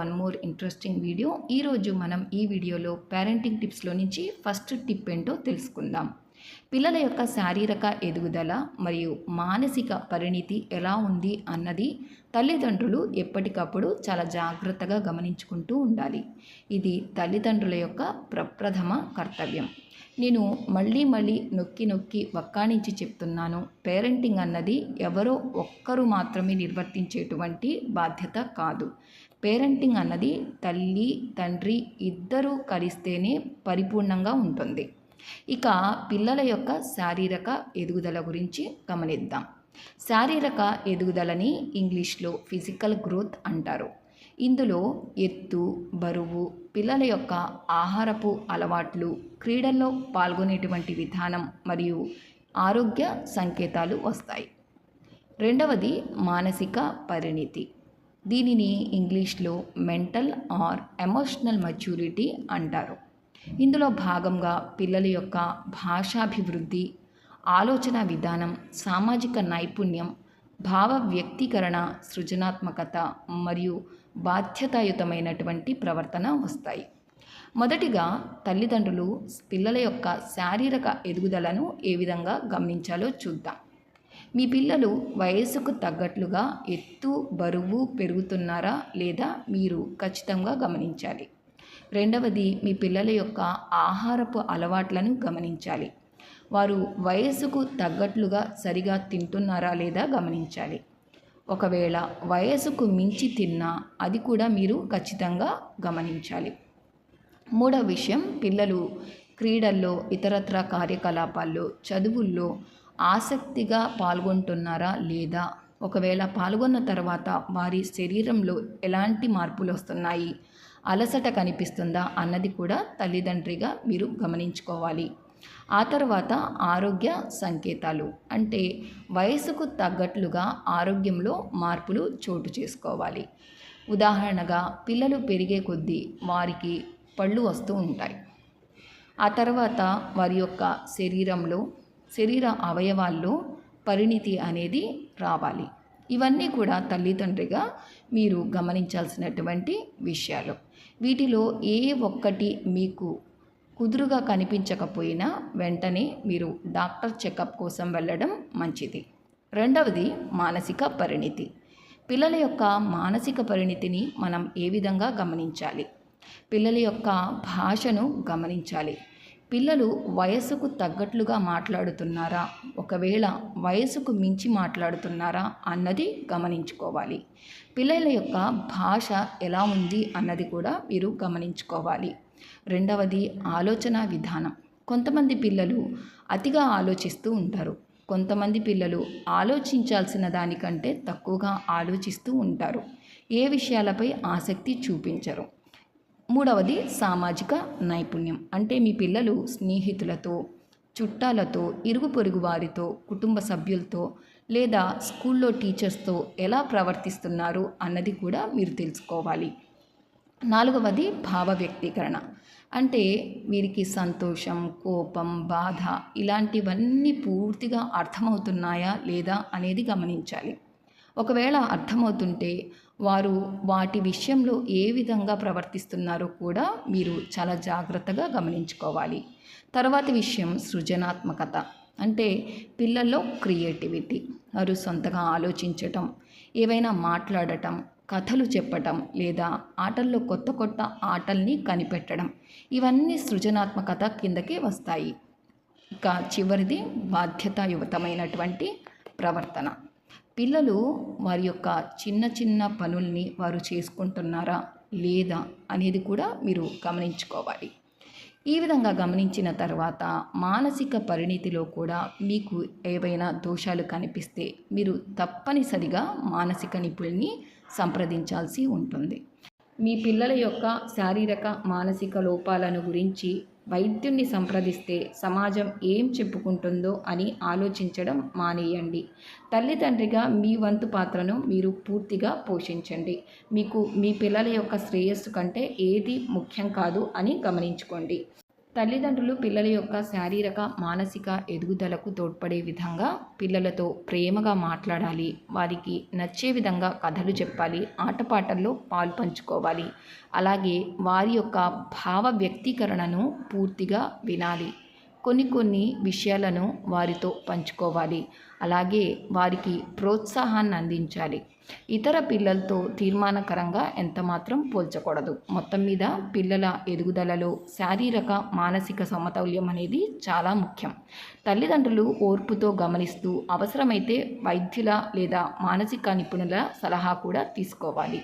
One more interesting video. ఈరోజు మనం ఈ వీడియోలో పేరెంటింగ్ టిప్స్లో నుంచి ఫస్ట్ టిప్ ఏంటో తెలుసుకుందాం. పిల్లల యొక్క శారీరక ఎదుగుదల మరియు మానసిక పరిణితి ఎలా ఉంది అన్నది తల్లిదండ్రులు ఎప్పటికప్పుడు చాలా జాగ్రత్తగా గమనించుకుంటూ ఉండాలి. ఇది తల్లిదండ్రుల యొక్క ప్రప్రథమ కర్తవ్యం. నేను మళ్ళీ నొక్కి వక్కాణించి చెప్తున్నాను, పేరెంటింగ్ అన్నది ఎవరో ఒక్కరు మాత్రమే నిర్వర్తించేటువంటి బాధ్యత కాదు. పేరెంటింగ్ అన్నది తల్లి తండ్రి ఇద్దరూ కలిస్తేనే పరిపూర్ణంగా ఉంటుంది. ఇక పిల్లల యొక్క శారీరక ఎదుగుదల గురించి గమనిద్దాం. శారీరక ఎదుగుదలని ఇంగ్లీష్లో ఫిజికల్ గ్రోత్ అంటారు. ఇందులో ఎత్తు, బరువు, పిల్లల యొక్క ఆహారపు అలవాట్లు, క్రీడల్లో పాల్గొనేటువంటి విధానం మరియు ఆరోగ్య సంకేతాలు వస్తాయి. రెండవది మానసిక పరిణితి. దీనిని ఇంగ్లీష్లో మెంటల్ ఆర్ ఎమోషనల్ మెచ్యూరిటీ అంటారు. ఇందులో భాగంగా పిల్లల యొక్క భాషాభివృద్ధి, ఆలోచన విధానం, సామాజిక నైపుణ్యం, భావ వ్యక్తీకరణ, సృజనాత్మకత మరియు బాధ్యతాయుతమైనటువంటి ప్రవర్తన వస్తాయి. మొదటిగా తల్లిదండ్రులు పిల్లల యొక్క శారీరక ఎదుగుదలను ఏ విధంగా గమనించాలో చూద్దాం. మీ పిల్లలు వయసుకు తగ్గట్లుగా ఎత్తు, బరువు పెరుగుతున్నారా లేదా మీరు ఖచ్చితంగా గమనించాలి. రెండవది, మీ పిల్లల యొక్క ఆహారపు అలవాట్లను గమనించాలి. వారు వయసుకు తగ్గట్లుగా సరిగా తింటున్నారా లేదా గమనించాలి. ఒకవేళ వయసుకు మించి తిన్నా అది కూడా మీరు ఖచ్చితంగా గమనించాలి. మూడవ విషయం, పిల్లలు క్రీడల్లో, ఇతరత్ర కార్యకలాపాల్లో, చదువుల్లో ఆసక్తిగా పాల్గొంటున్నారా లేదా, ఒకవేళ పాల్గొన్న తర్వాత వారి శరీరంలో ఎలాంటి మార్పులు వస్తున్నాయి, అలసట కనిపిస్తుందా అన్నది కూడా తల్లిదండ్రిగా మీరు గమనించుకోవాలి. ఆ తర్వాత ఆరోగ్య సంకేతాలు, అంటే వయసుకు తగ్గట్లుగా ఆరోగ్యంలో మార్పులు చోటు చేసుకోవాలి. ఉదాహరణగా పిల్లలు పెరిగే కొద్దీ వారికి పళ్ళు వస్తూ ఉంటాయి. ఆ తర్వాత వారి యొక్క శరీర అవయవాల్లో పరిణితి అనేది రావాలి. ఇవన్నీ కూడా తల్లిదండ్రిగా మీరు గమనించాల్సినటువంటి విషయాలు. వీటిలో ఏ ఒక్కటి మీకు కుదురుగా కనిపించకపోయినా వెంటనే మీరు డాక్టర్ చెకప్ కోసం వెళ్ళడం మంచిది. రెండవది మానసిక పరిణితి. పిల్లల యొక్క మానసిక పరిణితిని మనం ఏ విధంగా గమనించాలి? పిల్లల యొక్క భాషను గమనించాలి. పిల్లలు వయసుకు తగ్గట్లుగా మాట్లాడుతున్నారా, ఒకవేళ వయసుకు మించి మాట్లాడుతున్నారా అన్నది గమనించుకోవాలి. పిల్లల యొక్క భాష ఎలా ఉంది అన్నది కూడా మీరు గమనించుకోవాలి. రెండవది ఆలోచన విధానం. కొంతమంది పిల్లలు అతిగా ఆలోచిస్తూ ఉంటారు. కొంతమంది పిల్లలు ఆలోచించాల్సిన దానికంటే తక్కువగా ఆలోచిస్తూ ఉంటారు. ఏ విషయాలపై ఆసక్తి చూపించరు. మూడవది సామాజిక నైపుణ్యం. అంటే మీ పిల్లలు స్నేహితులతో, చుట్టాలతో, ఇరుగు పొరుగు వారితో, కుటుంబ సభ్యులతో లేదా స్కూల్లో టీచర్స్తో ఎలా ప్రవర్తిస్తున్నారు అన్నది కూడా మీరు తెలుసుకోవాలి. నాలుగవది భావ వ్యక్తీకరణ. అంటే వీరికి సంతోషం, కోపం, బాధ ఇలాంటివన్నీ పూర్తిగా అర్థమవుతున్నాయా లేదా అనేది గమనించాలి. ఒకవేళ అర్థమవుతుంటే వారు వాటి విషయంలో ఏ విధంగా ప్రవర్తిస్తున్నారో కూడా మీరు చాలా జాగ్రత్తగా గమనించుకోవాలి. తర్వాతి విషయం సృజనాత్మకత. అంటే పిల్లల్లో క్రియేటివిటీ. వారు సొంతగా ఆలోచించటం, ఏవైనా మాట్లాడటం, కథలు చెప్పటం లేదా ఆటల్లో కొత్త ఆటల్ని కనిపెట్టడం, ఇవన్నీ సృజనాత్మకత కిందకే వస్తాయి. ఇక చివరిది బాధ్యతాయుతమైనటువంటి ప్రవర్తన. పిల్లలు వారి యొక్క చిన్న పనుల్ని వారు చేసుకుంటున్నారా లేదా అనేది కూడా మీరు గమనించుకోవాలి. ఈ విధంగా గమనించిన తర్వాత మానసిక పరిణితిలో కూడా మీకు ఏవైనా దోషాలు కనిపిస్తే మీరు తప్పనిసరిగా మానసిక నిపుణుల్ని సంప్రదించాల్సి ఉంటుంది. మీ పిల్లల యొక్క శారీరక మానసిక లోపాలను గురించి వైద్యుణ్ణి సంప్రదిస్తే సమాజం ఏం చెప్పుకుంటుందో అని ఆలోచించడం మానేయండి. తల్లిదండ్రిగా మీ వంతు పాత్రను మీరు పూర్తిగా పోషించండి. మీకు మీ పిల్లల యొక్క శ్రేయస్సు కంటే ఏది ముఖ్యం కాదు అని గమనించుకోండి. తల్లిదండ్రులు పిల్లల యొక్క శారీరక మానసిక ఎదుగుదలకు తోడ్పడే విధంగా పిల్లలతో ప్రేమగా మాట్లాడాలి, వారికి నచ్చే విధంగా కథలు చెప్పాలి, ఆటపాటల్లో పాలు పంచుకోవాలి. అలాగే వారి యొక్క భావ వ్యక్తీకరణను పూర్తిగా వినాలి. కొన్ని విషయాలను వారితో పంచుకోవాలి. అలాగే వారికి ప్రోత్సాహాన్ని అందించాలి. ఇతర పిల్లలతో తీర్మానకరంగా ఎంతమాత్రం పోల్చకూడదు. మొత్తం మీద పిల్లల ఎదుగుదలలో శారీరక మానసిక సమతౌల్యం అనేది చాలా ముఖ్యం. తల్లిదండ్రులు ఓర్పుతో గమనిస్తూ అవసరమైతే వైద్యుల లేదా మానసిక నిపుణుల సలహా కూడా తీసుకోవాలి.